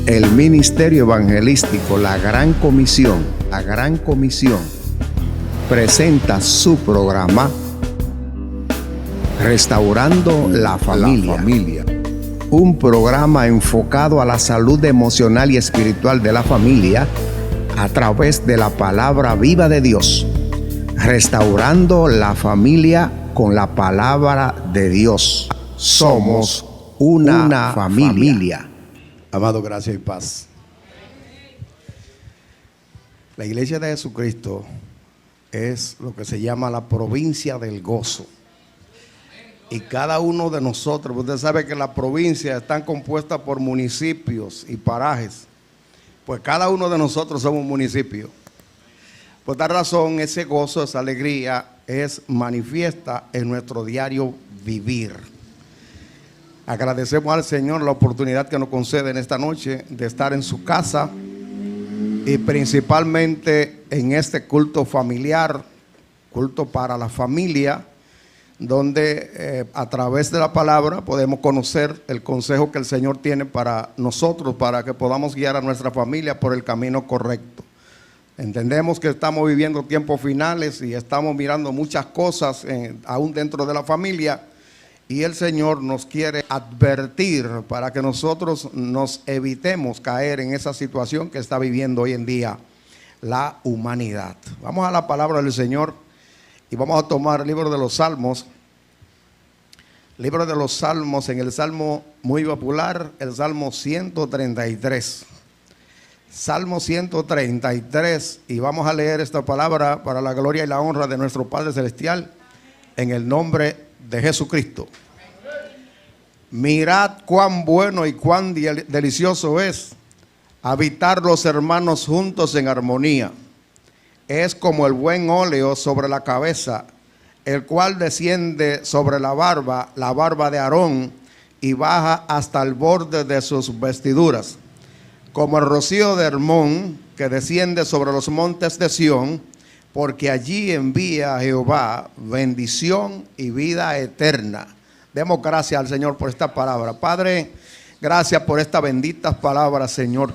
El Ministerio Evangelístico La Gran Comisión presenta su programa Restaurando la Familia. Un programa enfocado a la salud emocional y espiritual de la familia a través de la palabra viva de Dios. Restaurando la familia con la palabra de Dios. Somos una familia. Amado, gracias y paz. La Iglesia de Jesucristo es lo que se llama la provincia del gozo. Y cada uno de nosotros, usted sabe que las provincias están compuestas por municipios y parajes. Pues cada uno de nosotros somos municipios. Por tal razón, ese gozo, esa alegría es manifiesta en nuestro diario vivir. Agradecemos al Señor la oportunidad que nos concede en esta noche de estar en su casa y principalmente en este culto familiar, culto para la familia, donde a través de la palabra podemos conocer el consejo que el Señor tiene para nosotros, para que podamos guiar a nuestra familia por el camino correcto. Entendemos que estamos viviendo tiempos finales y estamos mirando muchas cosas aún dentro de la familia. Y el Señor nos quiere advertir para que nosotros nos evitemos caer en esa situación que está viviendo hoy en día la humanidad. Vamos a la palabra del Señor y vamos a tomar el libro de los Salmos. Libro de los Salmos, en el Salmo muy popular, el Salmo 133. Salmo 133, y vamos a leer esta palabra para la gloria y la honra de nuestro Padre Celestial, en el nombre de Jesucristo. Mirad cuán bueno y cuán delicioso es habitar los hermanos juntos en armonía. Es como el buen óleo sobre la cabeza, el cual desciende sobre la barba de Aarón, y baja hasta el borde de sus vestiduras. Como el rocío de Hermón, que desciende sobre los montes de Sión, porque allí envía a Jehová bendición y vida eterna. Demos gracias al Señor por esta palabra. Padre, gracias por estas benditas palabras, Señor.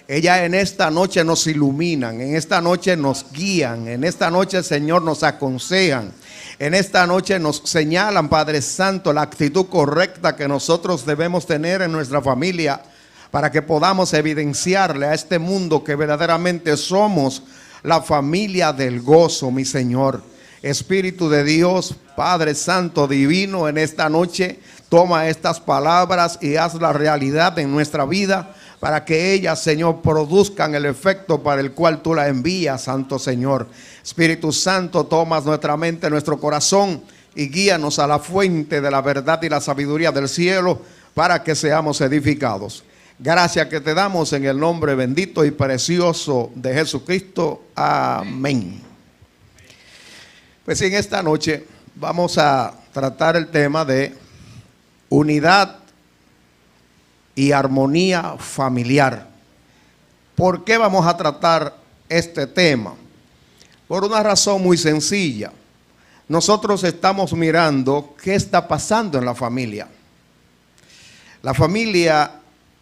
Ellas en esta noche nos iluminan, en esta noche nos guían, en esta noche, Señor, nos aconsejan. En esta noche nos señalan, Padre Santo, la actitud correcta que nosotros debemos tener en nuestra familia para que podamos evidenciarle a este mundo que verdaderamente somos la familia del gozo, mi Señor. Espíritu de Dios, Padre Santo Divino, en esta noche toma estas palabras y haz la realidad en nuestra vida para que ellas, Señor, produzcan el efecto para el cual tú la envías, Santo Señor. Espíritu Santo, tomas nuestra mente, nuestro corazón y guíanos a la fuente de la verdad y la sabiduría del cielo para que seamos edificados. Gracias que te damos en el nombre bendito y precioso de Jesucristo. Amén. Pues en esta noche vamos a tratar el tema de unidad y armonía familiar. ¿Por qué vamos a tratar este tema? Por una razón muy sencilla. Nosotros estamos mirando qué está pasando en la familia. La familia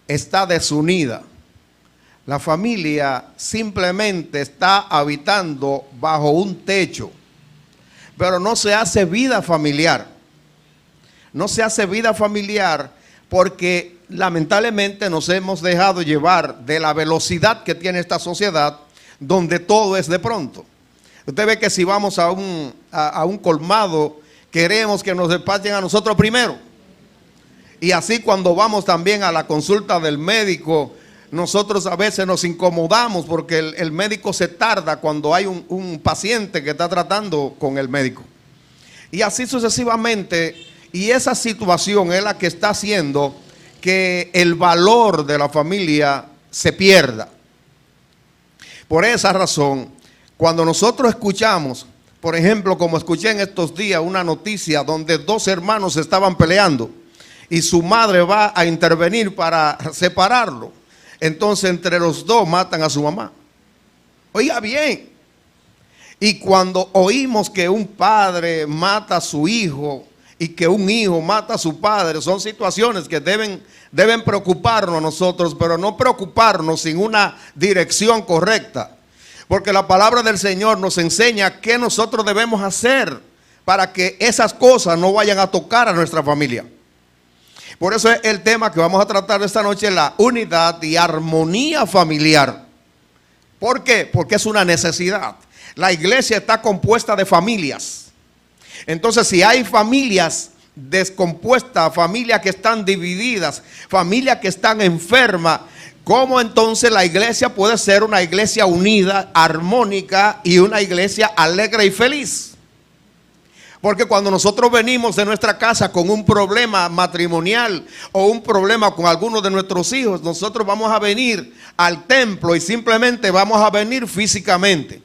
está desunida. La familia simplemente está habitando bajo un techo, pero no se hace vida familiar. No se hace vida familiar porque lamentablemente nos hemos dejado llevar de la velocidad que tiene esta sociedad, donde todo es de pronto. Usted ve que si vamos a un colmado, queremos que nos despachen a nosotros primero. Y así cuando vamos también a la consulta del médico, nosotros a veces nos incomodamos porque el médico se tarda cuando hay un paciente que está tratando con el médico. Y así sucesivamente, y esa situación es la que está haciendo que el valor de la familia se pierda. Por esa razón, cuando nosotros escuchamos, por ejemplo, como escuché en estos días una noticia donde dos hermanos estaban peleando y su madre va a intervenir para separarlo. Entonces entre los dos matan a su mamá. Oiga bien. Y cuando oímos que un padre mata a su hijo y que un hijo mata a su padre, son situaciones que deben preocuparnos a nosotros, pero no preocuparnos sin una dirección correcta. Porque la palabra del Señor nos enseña qué nosotros debemos hacer para que esas cosas no vayan a tocar a nuestra familia. Por eso es el tema que vamos a tratar esta noche, la unidad y armonía familiar. ¿Por qué? Porque es una necesidad. La iglesia está compuesta de familias. Entonces, si hay familias descompuestas, familias que están divididas, familias que están enfermas, ¿cómo entonces la iglesia puede ser una iglesia unida, armónica y una iglesia alegre y feliz? Porque cuando nosotros venimos de nuestra casa con un problema matrimonial o un problema con alguno de nuestros hijos, nosotros vamos a venir al templo y simplemente vamos a venir físicamente.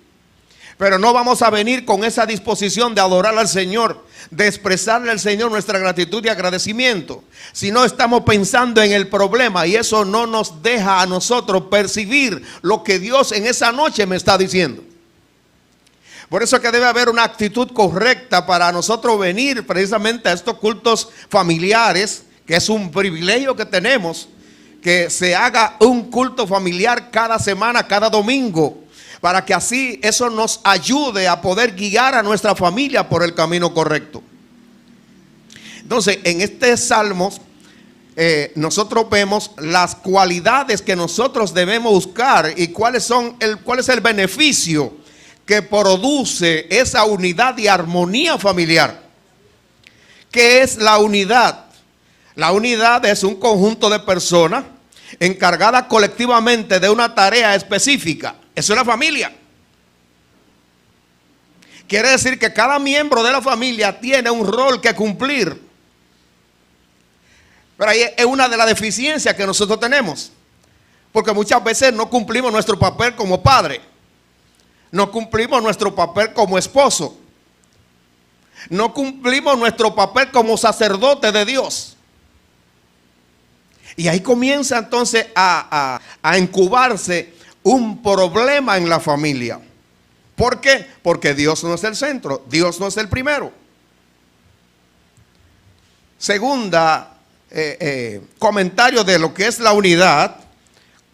Pero no vamos a venir con esa disposición de adorar al Señor, de expresarle al Señor nuestra gratitud y agradecimiento, sino estamos pensando en el problema, y eso no nos deja a nosotros percibir lo que Dios en esa noche me está diciendo. Por eso es que debe haber una actitud correcta para nosotros venir precisamente a estos cultos familiares, que es un privilegio que tenemos, que se haga un culto familiar cada semana, cada domingo, para que así eso nos ayude a poder guiar a nuestra familia por el camino correcto. Entonces, en este Salmos, nosotros vemos las cualidades que nosotros debemos buscar y cuál es el beneficio que produce esa unidad y armonía familiar. ¿Qué es la unidad? La unidad es un conjunto de personas encargadas colectivamente de una tarea específica. Eso es la familia. Quiere decir que cada miembro de la familia tiene un rol que cumplir. Pero ahí es una de las deficiencias que nosotros tenemos. Porque muchas veces no cumplimos nuestro papel como padre. No cumplimos nuestro papel como esposo. No cumplimos nuestro papel como sacerdote de Dios. Y ahí comienza entonces a incubarse un problema en la familia. ¿Por qué? Porque Dios no es el centro, Dios no es el primero. Segunda comentario de lo que es la unidad: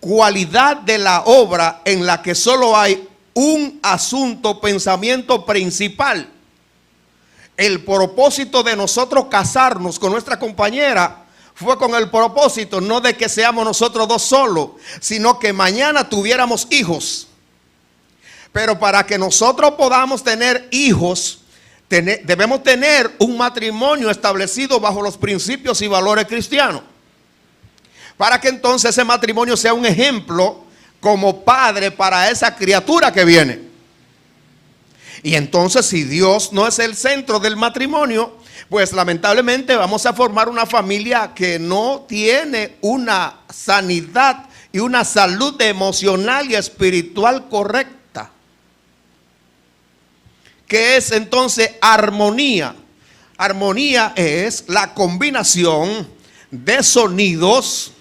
cualidad de la obra en la que solo hay un asunto, pensamiento principal. El propósito de nosotros casarnos con nuestra compañera fue con el propósito no de que seamos nosotros dos solos, sino que mañana tuviéramos hijos. Pero para que nosotros podamos tener hijos, debemos tener un matrimonio establecido bajo los principios y valores cristianos. Para que entonces ese matrimonio sea un ejemplo como padre para esa criatura que viene. Y entonces, si Dios no es el centro del matrimonio, pues lamentablemente vamos a formar una familia que no tiene una sanidad y una salud emocional y espiritual correcta. ¿Qué es entonces armonía? Armonía es la combinación de sonidos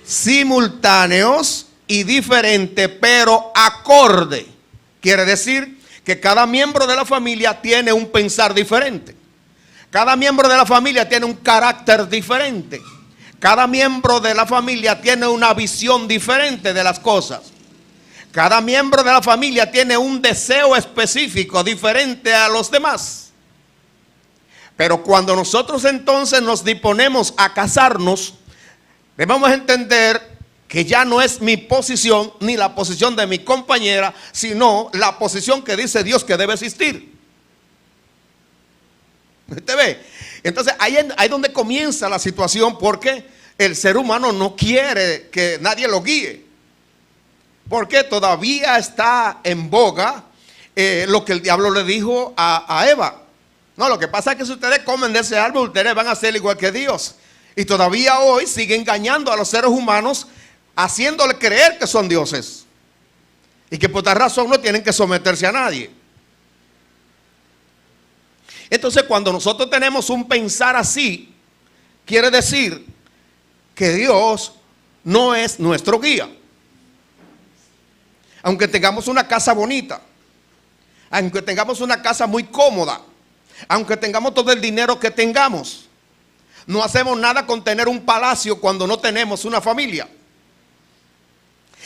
simultáneos y diferentes, pero acorde. Quiere decir que cada miembro de la familia tiene un pensar diferente. Cada miembro de la familia tiene un carácter diferente. Cada miembro de la familia tiene una visión diferente de las cosas. Cada miembro de la familia tiene un deseo específico diferente a los demás. Pero cuando nosotros entonces nos disponemos a casarnos, debemos entender que ya no es mi posición ni la posición de mi compañera, sino la posición que dice Dios que debe existir. ¿Usted ve? Entonces ahí es donde comienza la situación, porque el ser humano no quiere que nadie lo guíe. Porque todavía está en boga lo que el diablo le dijo a Eva. No, lo que pasa es que si ustedes comen de ese árbol, ustedes van a ser igual que Dios. Y todavía hoy sigue engañando a los seres humanos, haciéndole creer que son dioses. Y que por tal razón no tienen que someterse a nadie. Entonces, cuando nosotros tenemos un pensar así, quiere decir que Dios no es nuestro guía. Aunque tengamos una casa bonita, aunque tengamos una casa muy cómoda, aunque tengamos todo el dinero que tengamos. No hacemos nada con tener un palacio cuando no tenemos una familia.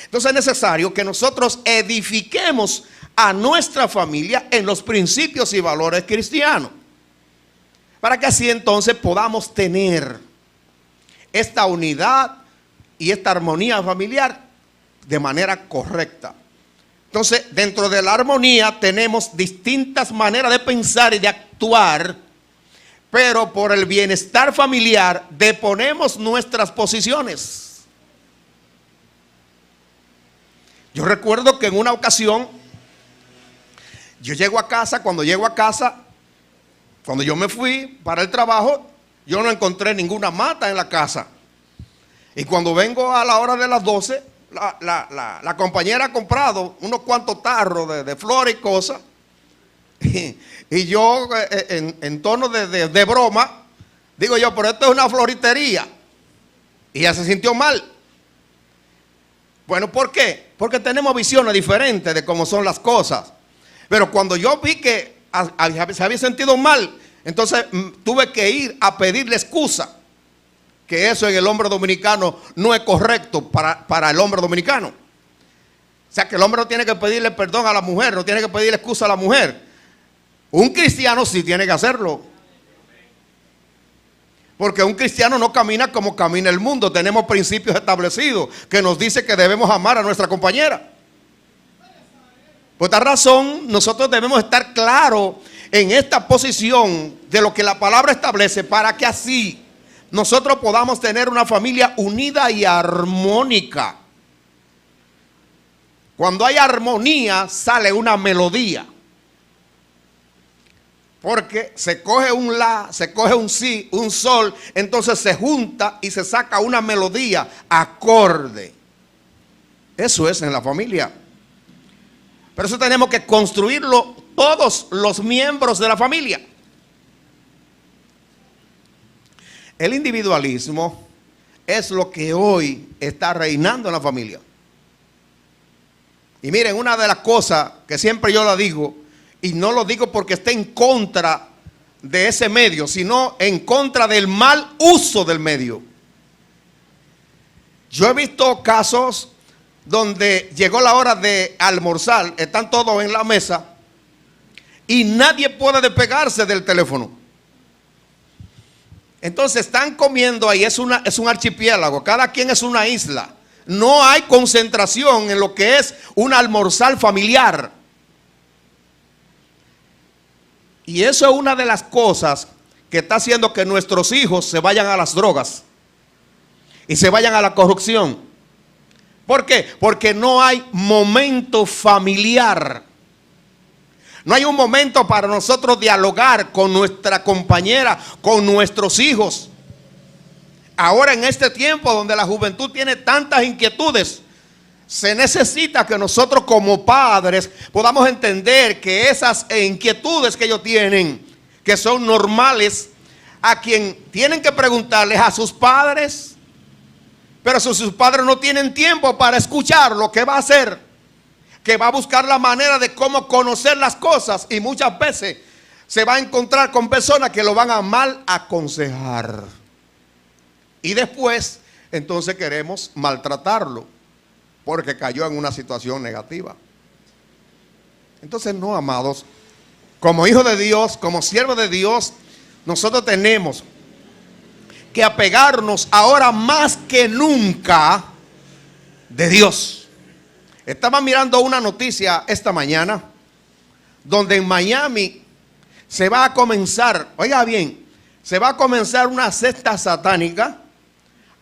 Entonces es necesario que nosotros edifiquemos a nuestra familia en los principios y valores cristianos, para que así entonces podamos tener esta unidad y esta armonía familiar de manera correcta. Entonces, dentro de la armonía tenemos distintas maneras de pensar y de actuar, pero por el bienestar familiar deponemos nuestras posiciones. Yo recuerdo que en una ocasión, cuando llego a casa, cuando yo me fui para el trabajo, yo no encontré ninguna mata en la casa. Y cuando vengo a la hora de las 12, la compañera ha comprado unos cuantos tarros de flores y cosas. Y yo, en tono de broma, digo yo, pero esto es una floritería. Y ella se sintió mal. Bueno, ¿por qué? Porque tenemos visiones diferentes de cómo son las cosas. Pero cuando yo vi que se había sentido mal, entonces tuve que ir a pedirle excusa. Que eso en el hombre dominicano no es correcto para el hombre dominicano. O sea, que el hombre no tiene que pedirle perdón a la mujer, no tiene que pedirle excusa a la mujer. Un cristiano sí tiene que hacerlo. Porque un cristiano no camina como camina el mundo. Tenemos principios establecidos que nos dice que debemos amar a nuestra compañera. Por esta razón, nosotros debemos estar claros en esta posición de lo que la palabra establece, para que así nosotros podamos tener una familia unida y armónica. Cuando hay armonía, sale una melodía. Porque se coge un la, se coge un si, un sol, entonces se junta y se saca una melodía acorde. Eso es en la familia. Pero eso tenemos que construirlo todos los miembros de la familia. El individualismo es lo que hoy está reinando en la familia. Y miren, una de las cosas que siempre yo la digo, y no lo digo porque esté en contra de ese medio, sino en contra del mal uso del medio. Yo he visto casos donde llegó la hora de almorzar, están todos en la mesa y nadie puede despegarse del teléfono. Entonces están comiendo ahí, es un archipiélago, cada quien es una isla. No hay concentración en lo que es un almorzar familiar. Y eso es una de las cosas que está haciendo que nuestros hijos se vayan a las drogas y se vayan a la corrupción. ¿Por qué? Porque no hay momento familiar. No hay un momento para nosotros dialogar con nuestra compañera, con nuestros hijos. Ahora en este tiempo donde la juventud tiene tantas inquietudes, se necesita que nosotros como padres podamos entender que esas inquietudes que ellos tienen, que son normales, a quien tienen que preguntarles a sus padres. Pero si sus padres no tienen tiempo para escuchar, lo que va a hacer, que va a buscar la manera de cómo conocer las cosas, y muchas veces se va a encontrar con personas que lo van a mal aconsejar. Y después, entonces queremos maltratarlo, porque cayó en una situación negativa. Entonces, no, amados, como hijos de Dios, como siervos de Dios, nosotros tenemos que apegarnos ahora más que nunca de Dios. Estaba mirando una noticia esta mañana, donde en Miami se va a comenzar, oiga bien, se va a comenzar una secta satánica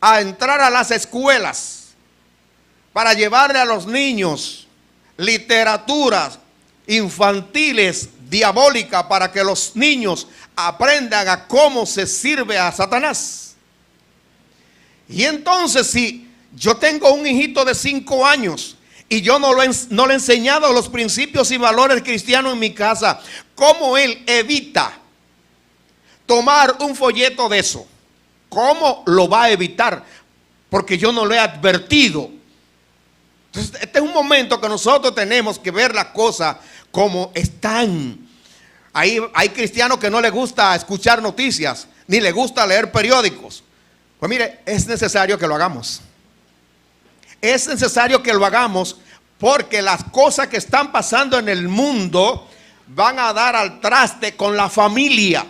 a entrar a las escuelas para llevarle a los niños literaturas infantiles diabólicas, para que los niños aprendan a cómo se sirve a Satanás. Y entonces, si yo tengo un hijito de 5 años y yo no le he enseñado los principios y valores cristianos en mi casa, ¿cómo él evita tomar un folleto de eso? ¿Cómo lo va a evitar? Porque yo no lo he advertido. Entonces, este es un momento que nosotros tenemos que ver las cosas como están. Hay cristianos que no les gusta escuchar noticias, ni les gusta leer periódicos. Pues mire, es necesario que lo hagamos. Es necesario que lo hagamos porque las cosas que están pasando en el mundo van a dar al traste con la familia.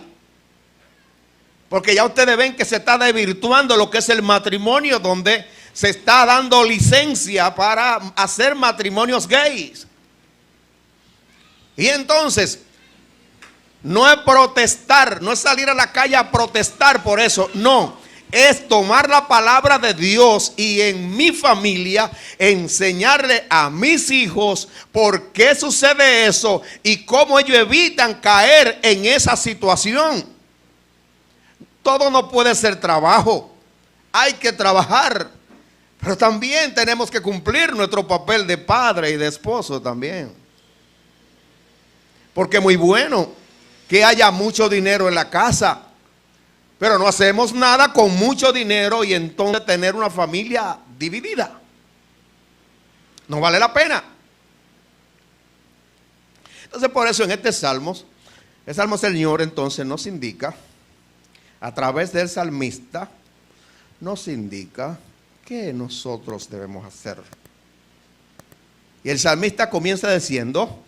Porque ya ustedes ven que se está desvirtuando lo que es el matrimonio, donde se está dando licencia para hacer matrimonios gays. Y entonces, no es protestar, no es salir a la calle a protestar por eso, no. Es tomar la palabra de Dios y en mi familia enseñarle a mis hijos por qué sucede eso y cómo ellos evitan caer en esa situación. Todo no puede ser trabajo, hay que trabajar, pero también tenemos que cumplir nuestro papel de padre y de esposo también. Porque es muy bueno que haya mucho dinero en la casa, pero no hacemos nada con mucho dinero y entonces tener una familia dividida. No vale la pena. Entonces por eso en este Salmo, el Salmo Señor entonces nos indica, a través del salmista, nos indica qué nosotros debemos hacer. Y el salmista comienza diciendo,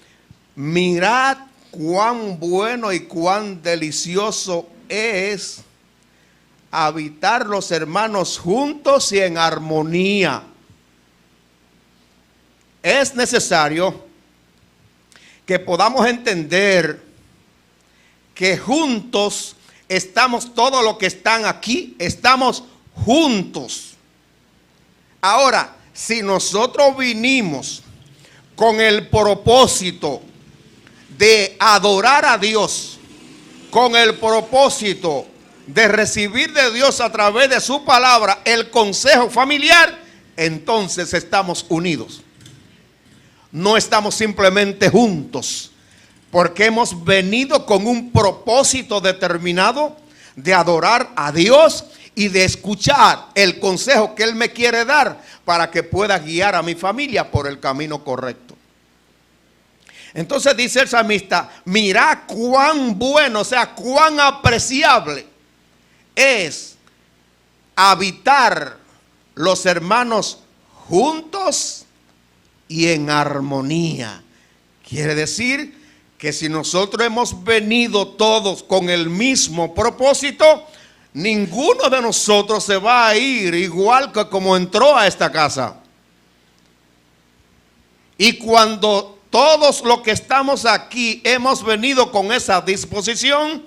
mirad cuán bueno y cuán delicioso es habitar los hermanos juntos y en armonía. Es necesario que podamos entender que juntos estamos, todos los que están aquí, estamos juntos. Ahora, si nosotros vinimos con el propósito de adorar a Dios, con el propósito de recibir de Dios a través de su palabra el consejo familiar, entonces estamos unidos. No estamos simplemente juntos, porque hemos venido con un propósito determinado de adorar a Dios y de escuchar el consejo que Él me quiere dar para que pueda guiar a mi familia por el camino correcto. Entonces dice el salmista, mirad cuán bueno, o sea, cuán apreciable es habitar los hermanos juntos y en armonía. Quiere decir que si nosotros hemos venido todos con el mismo propósito, ninguno de nosotros se va a ir igual que como entró a esta casa. Y cuando todos los que estamos aquí hemos venido con esa disposición,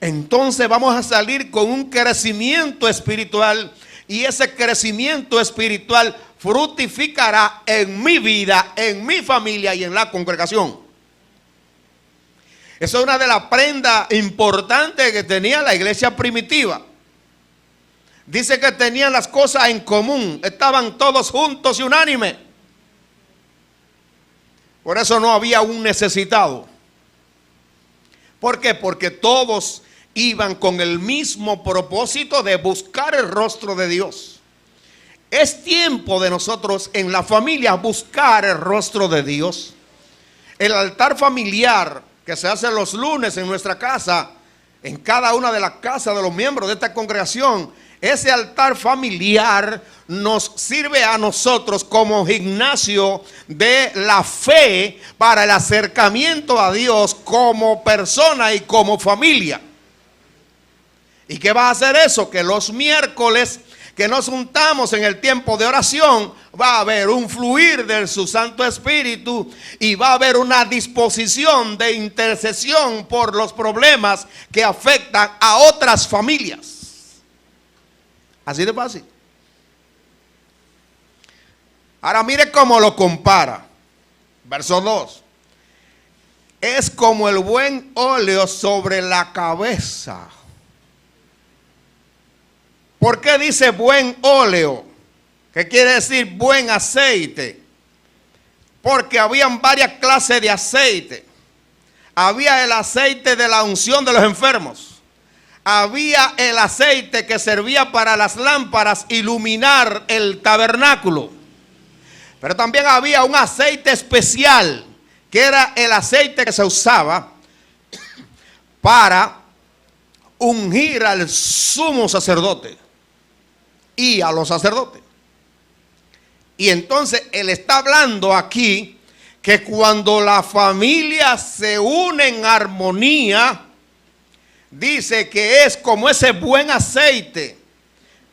entonces vamos a salir con un crecimiento espiritual, y ese crecimiento espiritual fructificará en mi vida, en mi familia y en la congregación. Eso es una de las prendas importantes que tenía la iglesia primitiva. Dice que tenían las cosas en común, estaban todos juntos y unánimes. Por eso no había un necesitado. ¿Por qué? Porque todos iban con el mismo propósito de buscar el rostro de Dios. Es tiempo de nosotros en la familia buscar el rostro de Dios. El altar familiar que se hace los lunes en nuestra casa, en cada una de las casas de los miembros de esta congregación, ese altar familiar nos sirve a nosotros como gimnasio de la fe para el acercamiento a Dios como persona y como familia. ¿Y qué va a hacer eso? Que los miércoles que nos juntamos en el tiempo de oración, va a haber un fluir de su Santo Espíritu y va a haber una disposición de intercesión por los problemas que afectan a otras familias. Así de fácil. Ahora mire cómo lo compara. Verso 2. Es como el buen óleo sobre la cabeza. ¿Por qué dice buen óleo? ¿Qué quiere decir buen aceite? Porque habían varias clases de aceite. Había el aceite de la unción de los enfermos. Había el aceite que servía para las lámparas iluminar el tabernáculo. Pero también había un aceite especial, que era el aceite que se usaba para ungir al sumo sacerdote y a los sacerdotes. Y entonces él está hablando aquí que cuando la familia se une en armonía, dice que es como ese buen aceite,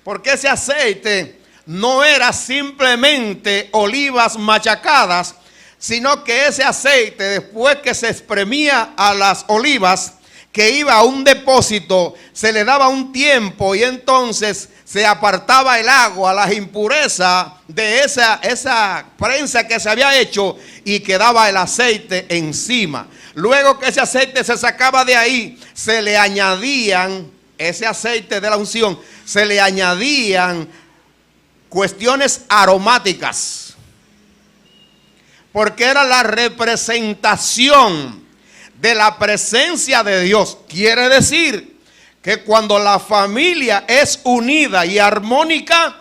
porque ese aceite no era simplemente olivas machacadas, sino que ese aceite, después que se exprimía a las olivas, que iba a un depósito, se le daba un tiempo y entonces se apartaba el agua, las impurezas de esa prensa que se había hecho, y quedaba el aceite encima. Luego que ese aceite se sacaba de ahí, se le añadían, ese aceite de la unción, se le añadían cuestiones aromáticas, porque era la representación de la presencia de Dios. Quiere decir que cuando la familia es unida y armónica,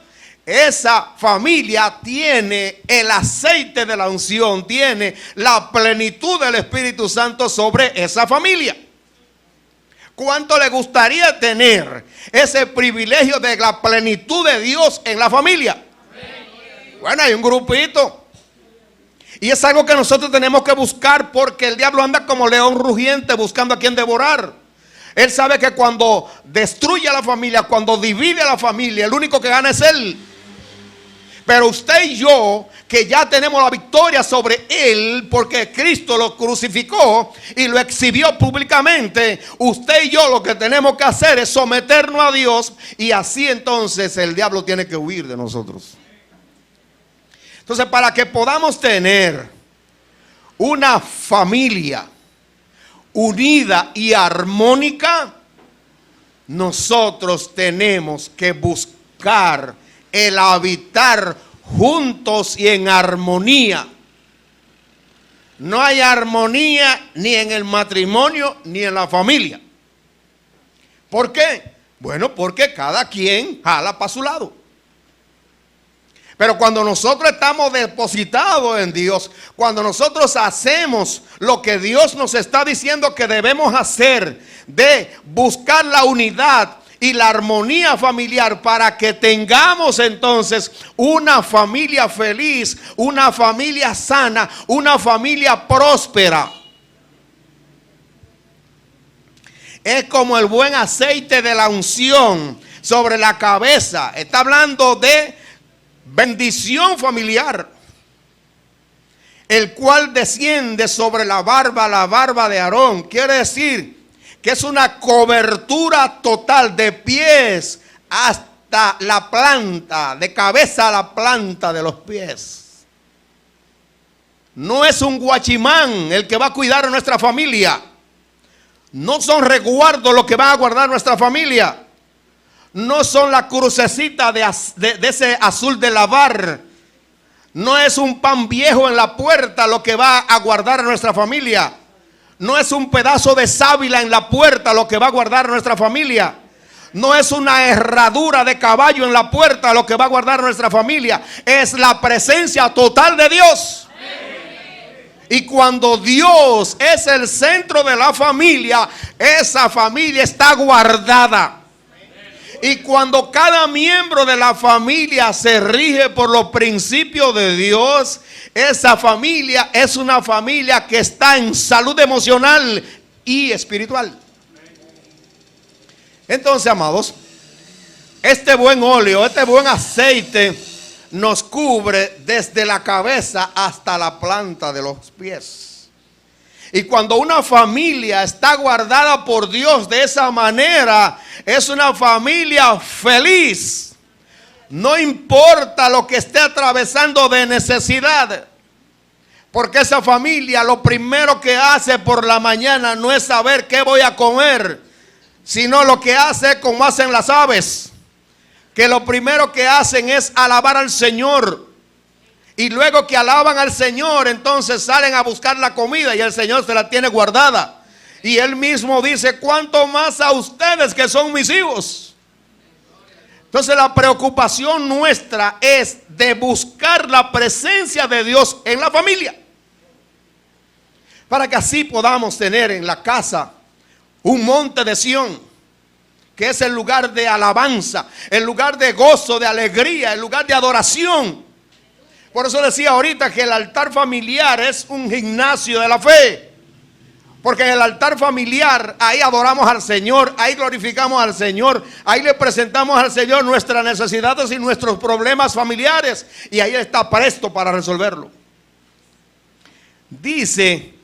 esa familia tiene el aceite de la unción, tiene la plenitud del Espíritu Santo sobre esa familia. ¿Cuánto le gustaría tener ese privilegio de la plenitud de Dios en la familia? Bueno, hay un grupito. Y es algo que nosotros tenemos que buscar, porque el diablo anda como león rugiente buscando a quien devorar. Él sabe que cuando destruye a la familia, cuando divide a la familia, el único que gana es él. Pero usted y yo, que ya tenemos la victoria sobre él, porque Cristo lo crucificó y lo exhibió públicamente, usted y yo lo que tenemos que hacer es someternos a Dios, y así entonces el diablo tiene que huir de nosotros. Entonces, para que podamos tener una familia unida y armónica, nosotros tenemos que buscar el habitar juntos y en armonía. No hay armonía ni en el matrimonio ni en la familia. ¿Por qué? Bueno, porque cada quien jala para su lado. Pero cuando nosotros estamos depositados en Dios, cuando nosotros hacemos lo que Dios nos está diciendo que debemos hacer, de buscar la unidad y la armonía familiar, para que tengamos entonces una familia feliz, una familia sana, una familia próspera. Es como el buen aceite de la unción sobre la cabeza. Está hablando de bendición familiar, el cual desciende sobre la barba de Aarón. Quiere decir que es una cobertura total, de pies hasta la planta, de cabeza a la planta de los pies. No es un guachimán el que va a cuidar a nuestra familia. No son resguardos los que van a guardar nuestra familia. No son la crucecita de ese azul de lavar. No es un pan viejo en la puerta lo que va a guardar a nuestra familia. No es un pedazo de sábila en la puerta lo que va a guardar a nuestra familia. No es una herradura de caballo en la puerta lo que va a guardar a nuestra familia. Es la presencia total de Dios. Y cuando Dios es el centro de la familia, esa familia está guardada. Y cuando cada miembro de la familia se rige por los principios de Dios, esa familia es una familia que está en salud emocional y espiritual. Entonces, amados, este buen óleo, este buen aceite nos cubre desde la cabeza hasta la planta de los pies. Y cuando una familia está guardada por Dios de esa manera, es una familia feliz. No importa lo que esté atravesando de necesidad, porque esa familia lo primero que hace por la mañana no es saber qué voy a comer, sino lo que hace como hacen las aves, que lo primero que hacen es alabar al Señor. Y luego que alaban al Señor, entonces salen a buscar la comida y el Señor se la tiene guardada. Y Él mismo dice: cuánto más a ustedes que son mis hijos. Entonces la preocupación nuestra es de buscar la presencia de Dios en la familia, para que así podamos tener en la casa un monte de Sión, que es el lugar de alabanza, el lugar de gozo, de alegría, el lugar de adoración. Por eso decía ahorita que el altar familiar es un gimnasio de la fe. Porque en el altar familiar, ahí adoramos al Señor, ahí glorificamos al Señor, ahí le presentamos al Señor nuestras necesidades y nuestros problemas familiares, y ahí está presto para resolverlo. Dice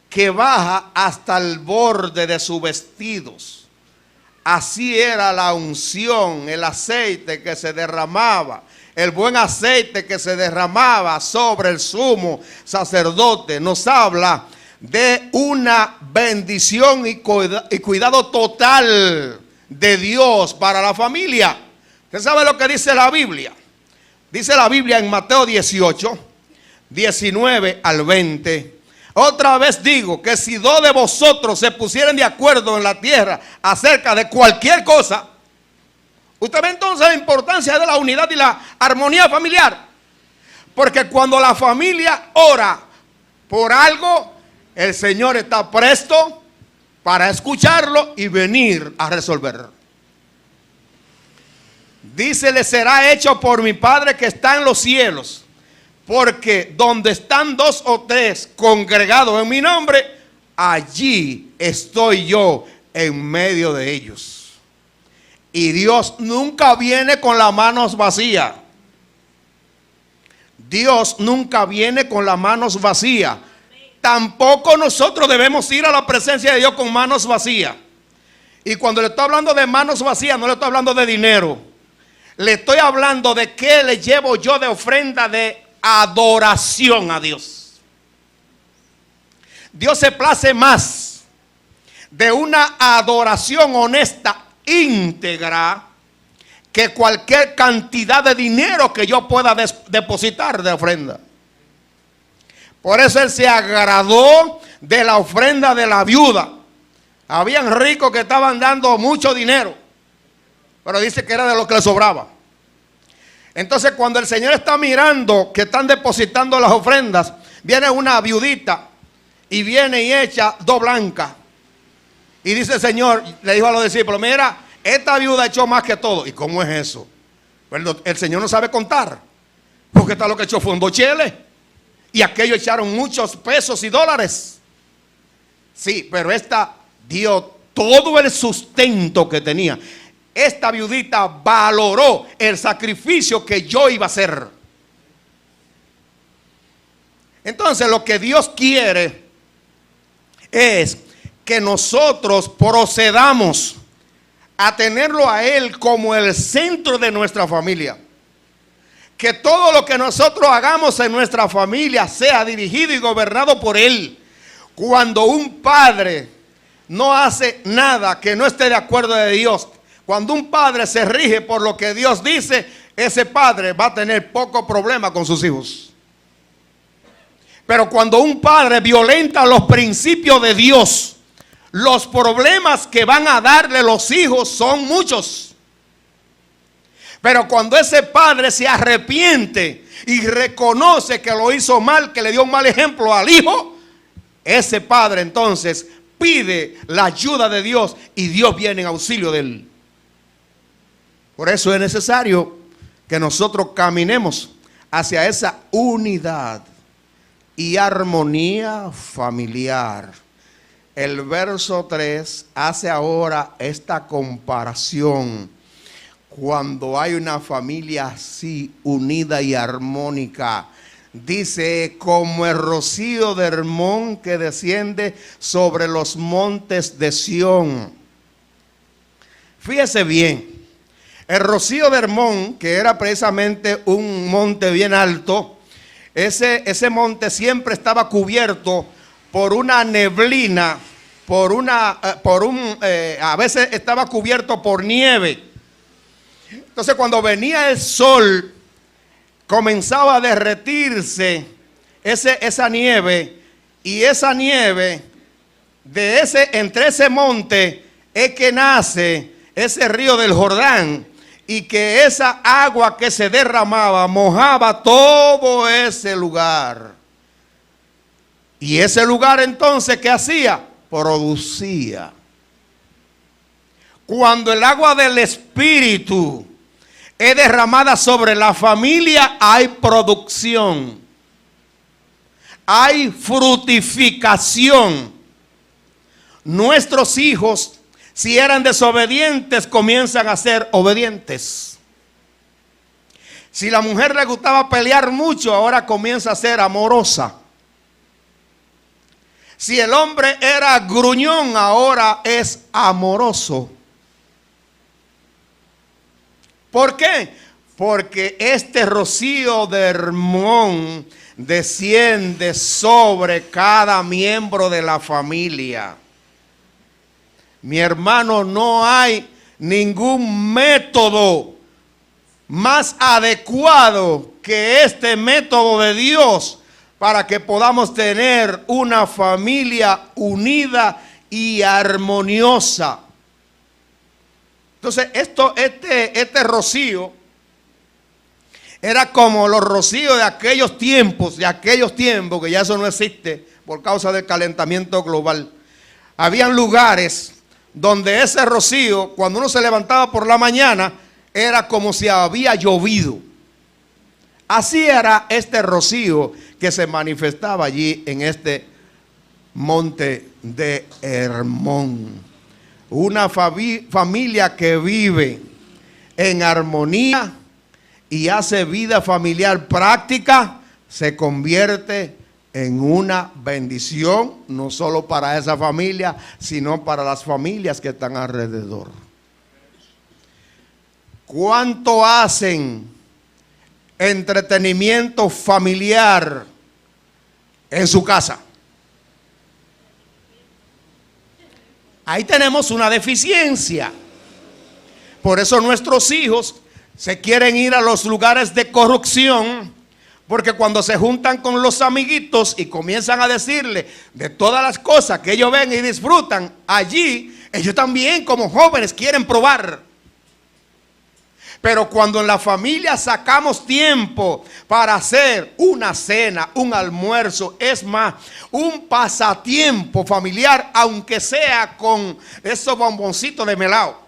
que baja hasta el borde de sus vestidos. Así era la unción, el aceite que se derramaba, el buen aceite que se derramaba sobre el sumo sacerdote. Nos habla de una bendición y cuidado total de Dios para la familia. ¿Usted sabe lo que dice la Biblia? Dice la Biblia en Mateo 18, 19 al 20. Otra vez digo que si dos de vosotros se pusieran de acuerdo en la tierra acerca de cualquier cosa, usted ve entonces la importancia de la unidad y la armonía familiar. Porque cuando la familia ora por algo, el Señor está presto para escucharlo y venir a resolver. Dice: le será hecho por mi Padre que está en los cielos. Porque donde están dos o tres congregados en mi nombre, allí estoy yo en medio de ellos. Y Dios nunca viene con las manos vacías. Dios nunca viene con las manos vacías. Tampoco nosotros debemos ir a la presencia de Dios con manos vacías. Y cuando le estoy hablando de manos vacías, no le estoy hablando de dinero. Le estoy hablando de qué le llevo yo de ofrenda de adoración a Dios. Dios se place más de una adoración honesta, íntegra, que cualquier cantidad de dinero que yo pueda depositar de ofrenda. Por eso Él se agradó de la ofrenda de la viuda. Habían ricos que estaban dando mucho dinero, pero dice que era de lo que le sobraba. Entonces, cuando el Señor está mirando que están depositando las ofrendas, viene una viudita y viene y echa 2 blancas. Y dice el Señor, le dijo a los discípulos: mira, esta viuda echó más que todo. ¿Y cómo es eso? Pues el Señor no sabe contar, porque está lo que echó fue un 2 cheles. Y aquellos echaron muchos pesos y dólares. Sí, pero esta dio todo el sustento que tenía. Esta viudita valoró el sacrificio que yo iba a hacer. Entonces, lo que Dios quiere es que nosotros procedamos a tenerlo a Él como el centro de nuestra familia. Que todo lo que nosotros hagamos en nuestra familia sea dirigido y gobernado por Él. Cuando un padre no hace nada que no esté de acuerdo de Dios, cuando un padre se rige por lo que Dios dice, ese padre va a tener poco problema con sus hijos. Pero cuando un padre violenta los principios de Dios, los problemas que van a darle los hijos son muchos. Pero cuando ese padre se arrepiente y reconoce que lo hizo mal, que le dio un mal ejemplo al hijo, ese padre entonces pide la ayuda de Dios y Dios viene en auxilio de él. Por eso es necesario que nosotros caminemos hacia esa unidad y armonía familiar. El verso 3 hace ahora esta comparación. Cuando hay una familia así unida y armónica, dice: como el rocío de Hermón que desciende sobre los montes de Sión. Fíjese bien, el rocío de Hermón, que era precisamente un monte bien alto, ese monte siempre estaba cubierto por una neblina, a veces estaba cubierto por nieve. Entonces, cuando venía el sol, comenzaba a derretirse esa nieve, y esa nieve entre ese monte es que nace ese río del Jordán, y que esa agua que se derramaba mojaba todo ese lugar. Y ese lugar entonces, ¿qué hacía? Producía Cuando el agua del Espíritu es derramada sobre la familia, hay producción, hay fructificación. Nuestros hijos, si eran desobedientes, comienzan a ser obedientes. Si la mujer le gustaba pelear mucho, ahora comienza a ser amorosa. Si el hombre era gruñón, ahora es amoroso. ¿Por qué? Porque este rocío de Hermón desciende sobre cada miembro de la familia. Mi hermano, no hay ningún método más adecuado que este método de Dios para que podamos tener una familia unida y armoniosa. Entonces, este rocío era como los rocíos de aquellos tiempos que ya eso no existe por causa del calentamiento global. Habían lugares donde ese rocío, cuando uno se levantaba por la mañana, era como si había llovido. Así era este rocío que se manifestaba allí en este monte de Hermón. Una familia que vive en armonía y hace vida familiar práctica, se convierte en una bendición, no solo para esa familia, sino para las familias que están alrededor. ¿Cuánto hacen entretenimiento familiar en su casa? Ahí tenemos una deficiencia. Por eso nuestros hijos se quieren ir a los lugares de corrupción, porque cuando se juntan con los amiguitos y comienzan a decirle de todas las cosas que ellos ven y disfrutan, allí ellos también como jóvenes quieren probar. Pero cuando en la familia sacamos tiempo para hacer una cena, un almuerzo, es más, un pasatiempo familiar, aunque sea con esos bomboncitos de melao,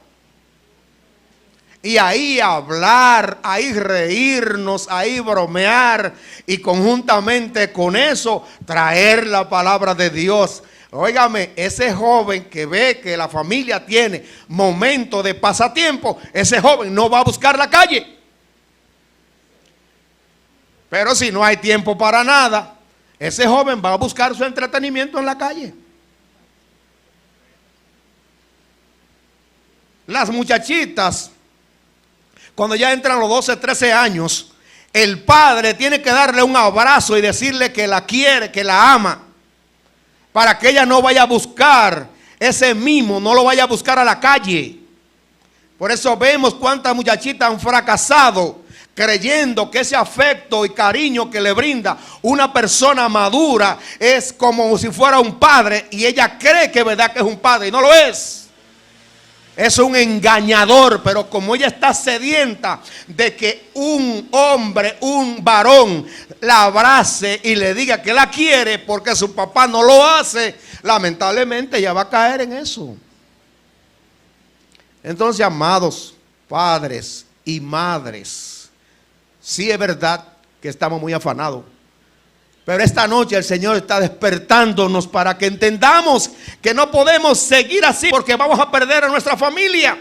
y ahí hablar, ahí reírnos, ahí bromear, y conjuntamente con eso traer la palabra de Dios. Óigame, ese joven que ve que la familia tiene momento de pasatiempo, ese joven no va a buscar la calle. Pero si no hay tiempo para nada, ese joven va a buscar su entretenimiento en la calle. Las muchachitas, cuando ya entran los 12, 13 años, el padre tiene que darle un abrazo y decirle que la quiere, que la ama, para que ella no vaya a buscar ese mimo, no lo vaya a buscar a la calle. Por eso vemos cuántas muchachitas han fracasado creyendo que ese afecto y cariño que le brinda una persona madura es como si fuera un padre, y ella cree que es verdad que es un padre y no lo es. Es un engañador, pero como ella está sedienta de que un hombre, un varón, la abrace y le diga que la quiere porque su papá no lo hace, lamentablemente ella va a caer en eso. Entonces, amados padres y madres, sí es verdad que estamos muy afanados, pero esta noche el Señor está despertándonos para que entendamos que no podemos seguir así, porque vamos a perder a nuestra familia.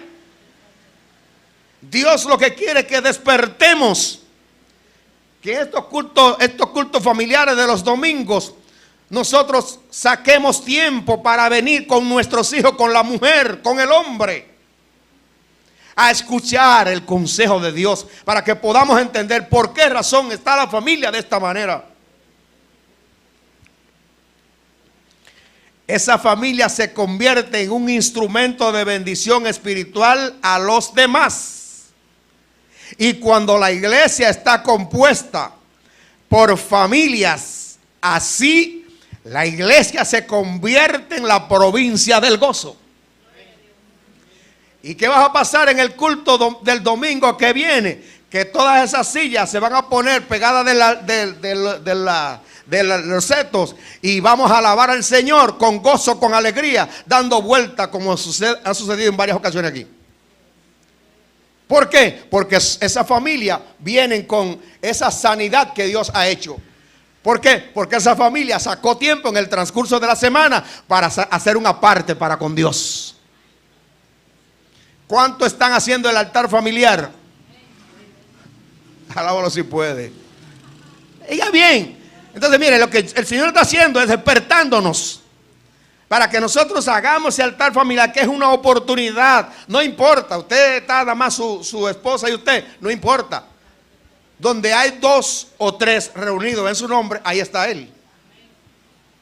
Dios lo que quiere es que despertemos, que estos cultos familiares de los domingos, nosotros saquemos tiempo para venir con nuestros hijos, con la mujer, con el hombre, a escuchar el consejo de Dios, para que podamos entender por qué razón está la familia de esta manera. Esa familia se convierte en un instrumento de bendición espiritual a los demás. Y cuando la iglesia está compuesta por familias así, la iglesia se convierte en la provincia del gozo. ¿Y qué va a pasar en el culto del domingo que viene? que todas esas sillas se van a poner pegadas de los setos y vamos a alabar al Señor con gozo, con alegría, dando vuelta como ha sucedido en varias ocasiones aquí. ¿Por qué? Porque esa familia vienen con esa sanidad que Dios ha hecho. ¿Por qué? Porque esa familia sacó tiempo en el transcurso de la semana para hacer una parte para con Dios. ¿Cuánto están haciendo el altar familiar? Alábalo si puede. Diga bien. Entonces mire, lo que el Señor está haciendo es despertándonos para que nosotros hagamos ese altar familiar, que es una oportunidad. No importa, usted está nada más su esposa y usted, no importa. Donde hay 2 o 3 reunidos en su nombre, ahí está Él.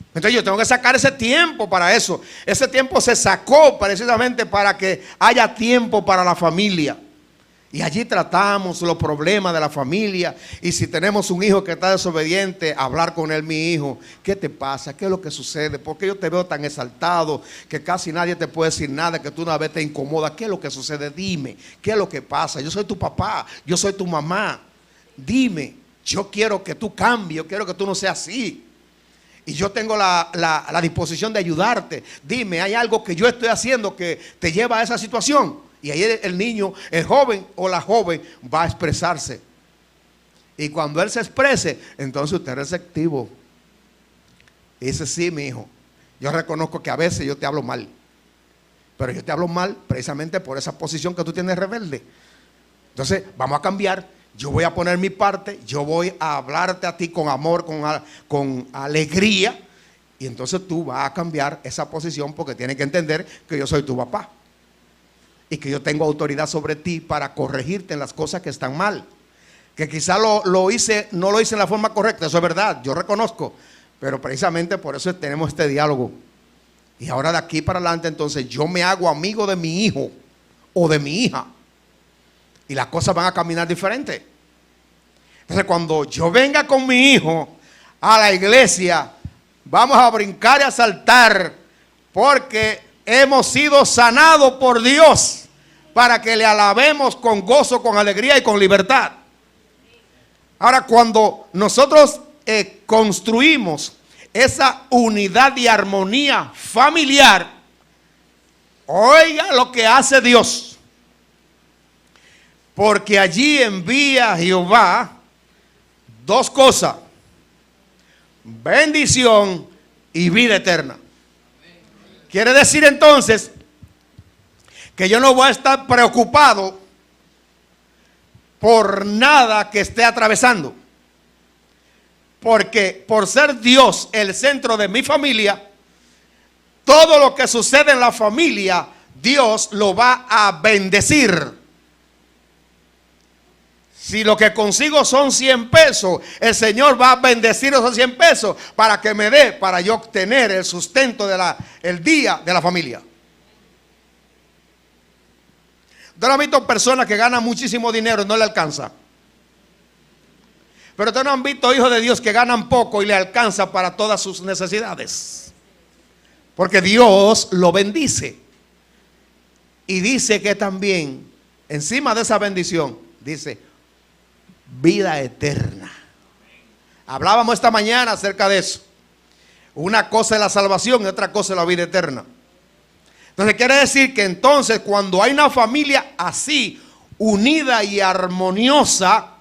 Entonces yo tengo que sacar ese tiempo para eso. Ese tiempo se sacó precisamente para que haya tiempo para la familia. Y allí tratamos los problemas de la familia. Y si tenemos un hijo que está desobediente, hablar con él: mi hijo, ¿qué te pasa? ¿Qué es lo que sucede? ¿Por qué yo te veo tan exaltado que casi nadie te puede decir nada, que tú una vez te incomoda? ¿Qué es lo que sucede? Dime, ¿qué es lo que pasa? Yo soy tu papá, yo soy tu mamá. Dime, yo quiero que tú cambies, yo quiero que tú no seas así. Y yo tengo la disposición de ayudarte. Dime, ¿hay algo que yo estoy haciendo que te lleva a esa situación? Y ahí el niño, el joven o la joven va a expresarse. Y cuando él se exprese, entonces usted es receptivo. Y dice: sí, mi hijo, yo reconozco que a veces yo te hablo mal. Pero yo te hablo mal precisamente por esa posición que tú tienes rebelde. Entonces vamos a cambiar. Yo voy a poner mi parte. Yo voy a hablarte a ti con amor, con alegría. Y entonces tú vas a cambiar esa posición, porque tienes que entender que yo soy tu papá. Y que yo tengo autoridad sobre ti para corregirte en las cosas que están mal. Que quizá no lo hice en la forma correcta, eso es verdad, yo reconozco. Pero precisamente por eso tenemos este diálogo. Y ahora de aquí para adelante, entonces yo me hago amigo de mi hijo o de mi hija. Y las cosas van a caminar diferente. Entonces cuando yo venga con mi hijo a la iglesia, vamos a brincar y a saltar, porque hemos sido sanados por Dios para que le alabemos con gozo, con alegría y con libertad. Ahora, cuando nosotros construimos esa unidad y armonía familiar, oiga lo que hace Dios. Porque allí envía Jehová 2 cosas: bendición y vida eterna. Quiere decir entonces que yo no voy a estar preocupado por nada que esté atravesando. Porque por ser Dios el centro de mi familia, todo lo que sucede en la familia, Dios lo va a bendecir. Si lo que consigo son 100 pesos, el Señor va a bendecir esos 100 pesos para que me dé, para yo obtener el sustento el día de la familia. Ustedes no han visto personas que ganan muchísimo dinero y no le alcanza. Pero ustedes no han visto hijos de Dios que ganan poco y le alcanza para todas sus necesidades. Porque Dios lo bendice. Y dice que también, encima de esa bendición, dice: vida eterna. Hablábamos esta mañana acerca de eso. Una cosa es la salvación y otra cosa es la vida eterna. Entonces quiere decir que entonces cuando hay una familia así, unida y armoniosa,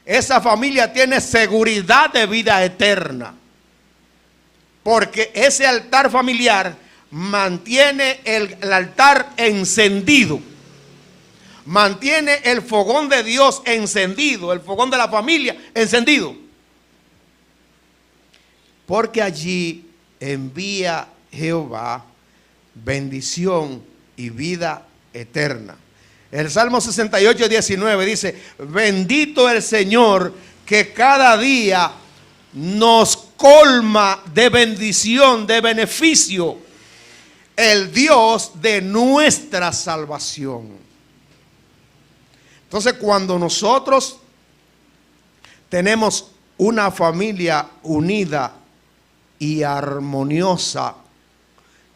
esa familia tiene seguridad de vida eterna. Porque ese altar familiar mantiene el altar encendido. Mantiene el fogón de Dios encendido, el fogón de la familia encendido. Porque allí envía Jehová bendición y vida eterna. El Salmo 68, 19 dice: bendito el Señor, que cada día nos colma de bendición, de beneficio, el Dios de nuestra salvación. Entonces, cuando nosotros tenemos una familia unida y armoniosa,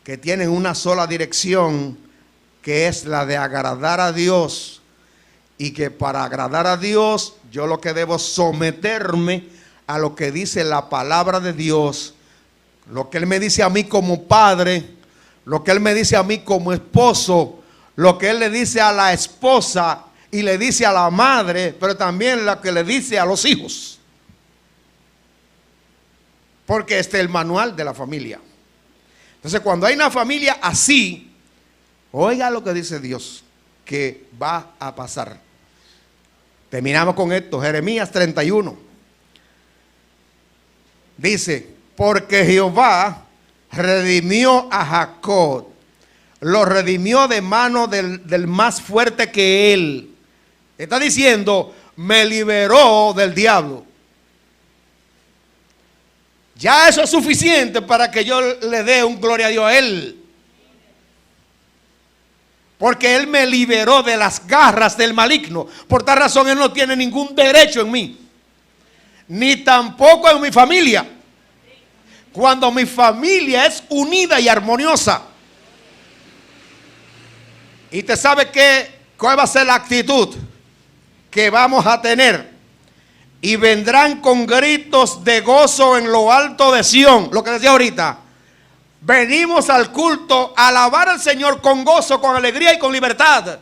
que tienen una sola dirección, que es la de agradar a Dios Y que para agradar a Dios, yo lo que debo someterme a lo que dice la palabra de Dios, lo que Él me dice a mí como padre, lo que Él me dice a mí como esposo, lo que Él le dice a la esposa y le dice a la madre, pero también lo que le dice a los hijos. Porque este es el manual de la familia. Entonces, cuando hay una familia así, oiga lo que dice Dios, que va a pasar. Terminamos con esto, Jeremías 31. Dice, porque Jehová redimió a Jacob, lo redimió de mano del más fuerte que él. Está diciendo, me liberó del diablo. Ya eso es suficiente para que yo le dé un gloria a Dios a Él. Porque Él me liberó de las garras del maligno. Por tal razón Él no tiene ningún derecho en mí. Ni tampoco en mi familia. Cuando mi familia es unida y armoniosa. Y te sabe cuál va a ser la actitud que vamos a tener. Y vendrán con gritos de gozo en lo alto de Sión. Lo que decía ahorita. Venimos al culto a alabar al Señor con gozo, con alegría y con libertad.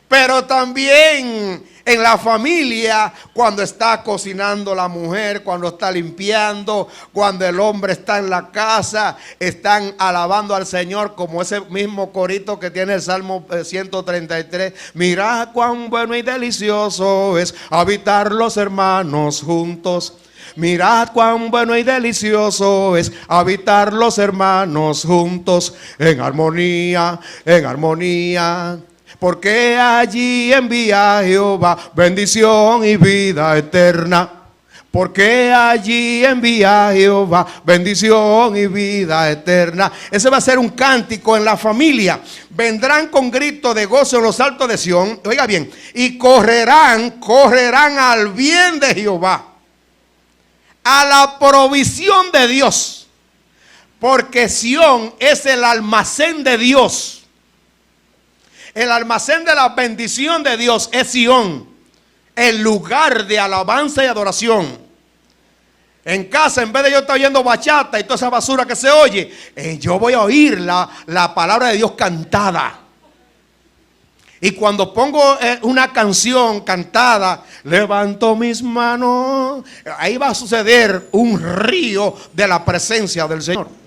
Pero también en la familia, cuando está cocinando la mujer, cuando está limpiando, cuando el hombre está en la casa, están alabando al Señor, como ese mismo corito que tiene el Salmo 133. Mirad cuán bueno y delicioso es habitar los hermanos juntos. Mirad cuán bueno y delicioso es habitar los hermanos juntos en armonía, en armonía. Porque allí envía Jehová bendición y vida eterna. Porque allí envía Jehová bendición y vida eterna. Ese va a ser un cántico en la familia. Vendrán con grito de gozo en los altos de Sión. Oiga bien. Y correrán al bien de Jehová. A la provisión de Dios. Porque Sión es el almacén de Dios. El almacén de la bendición de Dios es Sión, el lugar de alabanza y adoración. En casa, en vez de yo estar oyendo bachata y toda esa basura que se oye, yo voy a oír la palabra de Dios cantada. Y cuando pongo una canción cantada, levanto mis manos, ahí va a suceder un río de la presencia del Señor.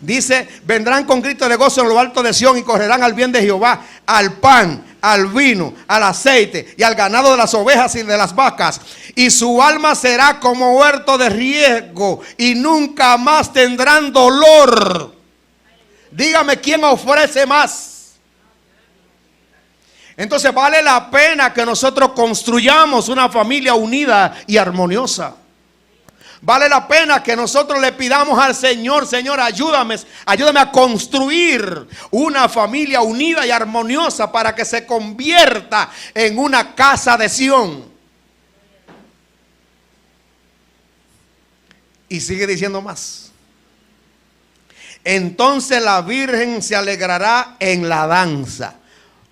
Dice, vendrán con grito de gozo en lo alto de Sión y correrán al bien de Jehová, al pan, al vino, al aceite y al ganado de las ovejas y de las vacas. Y su alma será como huerto de riego y nunca más tendrán dolor. Dígame quién ofrece más. Entonces vale la pena que nosotros construyamos una familia unida y armoniosa. Vale la pena que nosotros le pidamos al Señor, Señor, ayúdame a construir una familia unida y armoniosa para que se convierta en una casa de Sión. Y sigue diciendo más. Entonces la Virgen se alegrará en la danza.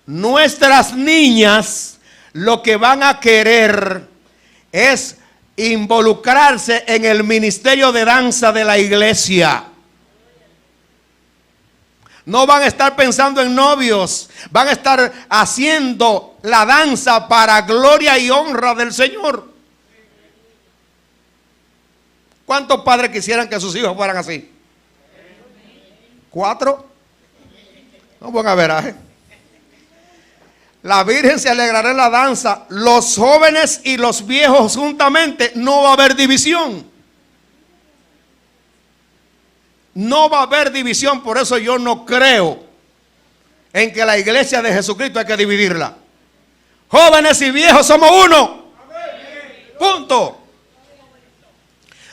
Nuestras niñas lo que van a querer es involucrarse en el ministerio de danza de la iglesia. No van a estar pensando en novios, van a estar haciendo la danza para gloria y honra del Señor. ¿Cuántos padres quisieran que sus hijos fueran así? 4. No, buen averaje. La Virgen se alegrará en la danza. Los jóvenes y los viejos juntamente. No va a haber división. No va a haber división. Por eso yo no creo en que la iglesia de Jesucristo hay que dividirla. Jóvenes y viejos somos uno. Punto.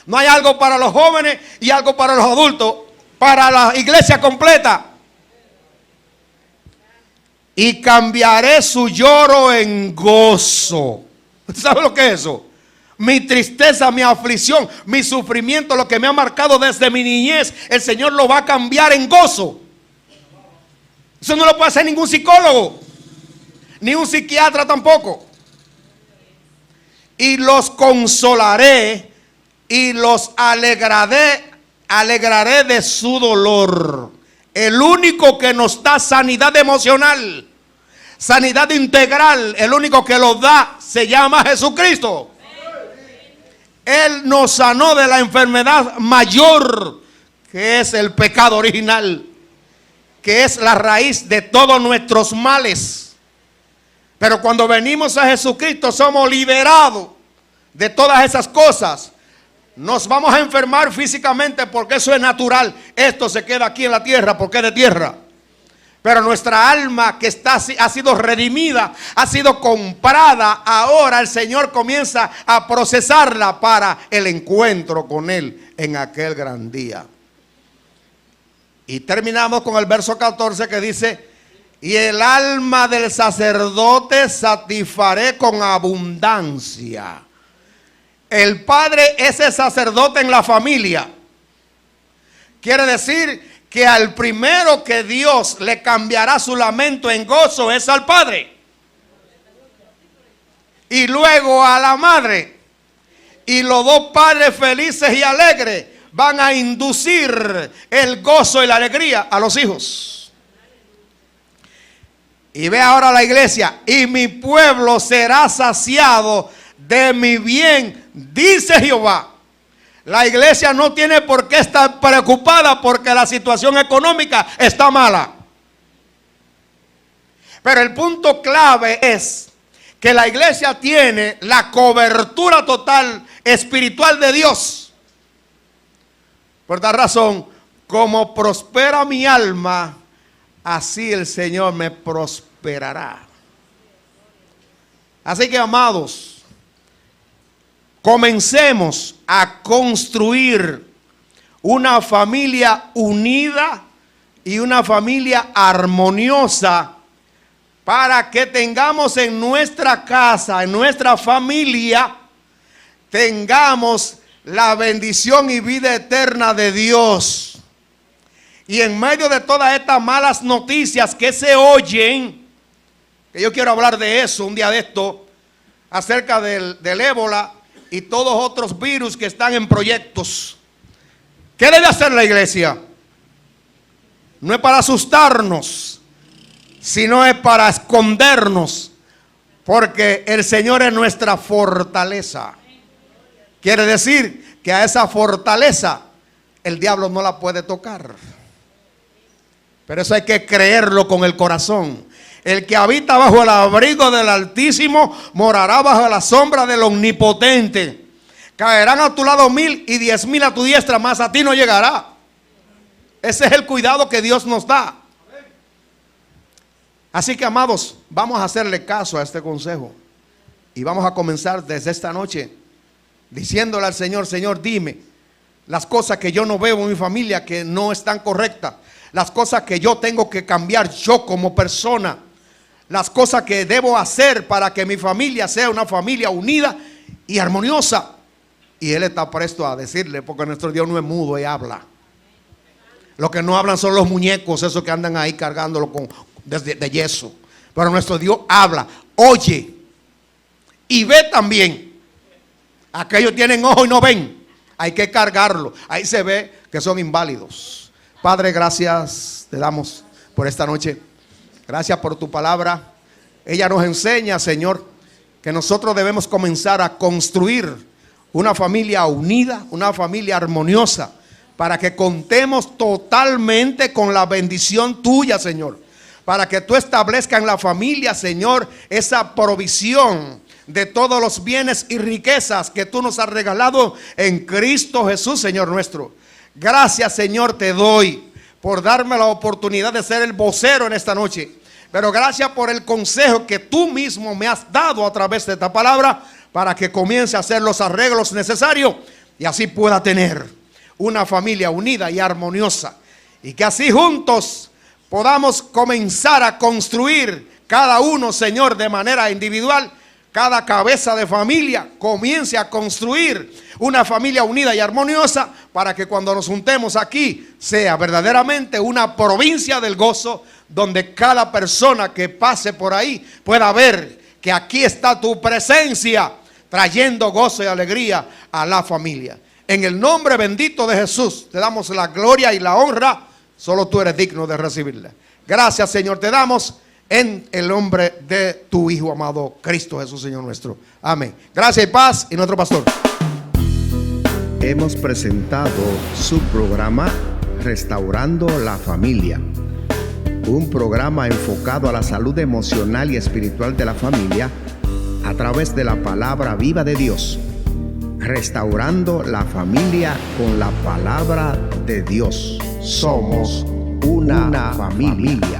No hay algo para los jóvenes y algo para los adultos. Para la iglesia completa. Y cambiaré su lloro en gozo. ¿Usted sabe lo que es eso? Mi tristeza, mi aflicción, mi sufrimiento, lo que me ha marcado desde mi niñez, el Señor lo va a cambiar en gozo. Eso no lo puede hacer ningún psicólogo. ni un psiquiatra tampoco. Y los consolaré y los alegraré de su dolor. El único que nos da sanidad emocional, sanidad integral, el único que lo da se llama Jesucristo. Él nos sanó de la enfermedad mayor, que es el pecado original, que es la raíz de todos nuestros males. Pero cuando venimos a Jesucristo somos liberados de todas esas cosas. Nos vamos a enfermar físicamente porque eso es natural. Esto se queda aquí en la tierra porque es de tierra. Pero nuestra alma que ha sido redimida, ha sido comprada, ahora el Señor comienza a procesarla para el encuentro con Él en aquel gran día. Y terminamos con el verso 14 que dice: y el alma del sacerdote satisfaré con abundancia. El padre es el sacerdote en la familia. Quiere decir que al primero que Dios le cambiará su lamento en gozo es al padre. Y luego a la madre. Y los dos padres felices y alegres van a inducir el gozo y la alegría a los hijos. Y ve ahora la iglesia: y mi pueblo será saciado de mi bien, dice Jehová. La iglesia no tiene por qué estar preocupada porque la situación económica está mala. Pero el punto clave es que la iglesia tiene la cobertura total espiritual de Dios. Por tal razón, como prospera mi alma, así el Señor me prosperará. Así que, amados, comencemos a construir una familia unida y una familia armoniosa para que tengamos en nuestra casa, en nuestra familia, tengamos la bendición y vida eterna de Dios. Y en medio de todas estas malas noticias que se oyen, que yo quiero hablar de eso un día de esto, acerca del ébola y todos otros virus que están en proyectos. ¿Qué debe hacer la iglesia? No es para asustarnos, sino es para escondernos, porque el Señor es nuestra fortaleza. Quiere decir que a esa fortaleza el diablo no la puede tocar. Pero eso hay que creerlo con el corazón. El que habita bajo el abrigo del Altísimo morará bajo la sombra del Omnipotente. Caerán a tu lado 1000 y 10,000 a tu diestra, mas a ti no llegará. Ese es el cuidado que Dios nos da. Así que, amados, vamos a hacerle caso a este consejo. Y vamos a comenzar desde esta noche diciéndole al Señor: Señor, dime las cosas que yo no veo en mi familia que no están correctas. Las cosas que yo tengo que cambiar yo como persona. Las cosas que debo hacer para que mi familia sea una familia unida y armoniosa. Y Él está presto a decirle, porque nuestro Dios no es mudo, Él habla. Lo que no hablan son los muñecos, esos que andan ahí cargándolo de yeso. Pero nuestro Dios habla, oye y ve también. Aquellos tienen ojos y no ven. Hay que cargarlo. Ahí se ve que son inválidos. Padre, gracias te damos por esta noche. Gracias por tu palabra. Ella nos enseña, Señor, que nosotros debemos comenzar a construir una familia unida, una familia armoniosa, para que contemos totalmente con la bendición tuya, Señor. Para que tú establezcas en la familia, Señor, esa provisión de todos los bienes y riquezas que tú nos has regalado en Cristo Jesús, Señor nuestro. Gracias, Señor, te doy por darme la oportunidad de ser el vocero en esta noche. Pero gracias por el consejo que tú mismo me has dado a través de esta palabra, para que comience a hacer los arreglos necesarios y así pueda tener una familia unida y armoniosa. Y que así juntos podamos comenzar a construir cada uno, Señor, de manera individual, cada cabeza de familia comience a construir una familia unida y armoniosa, para que cuando nos juntemos aquí sea verdaderamente una provincia del gozo, donde cada persona que pase por ahí pueda ver que aquí está tu presencia, trayendo gozo y alegría a la familia. En el nombre bendito de Jesús te damos la gloria y la honra. Solo tú eres digno de recibirla. Gracias, Señor, te damos en el nombre de tu Hijo amado, Cristo Jesús, Señor nuestro. Amén. Gracias y paz. Y nuestro pastor. Hemos presentado su programa Restaurando la Familia, un programa enfocado a la salud emocional y espiritual de la familia a través de la palabra viva de Dios. Restaurando la familia con la palabra de Dios. Somos una familia.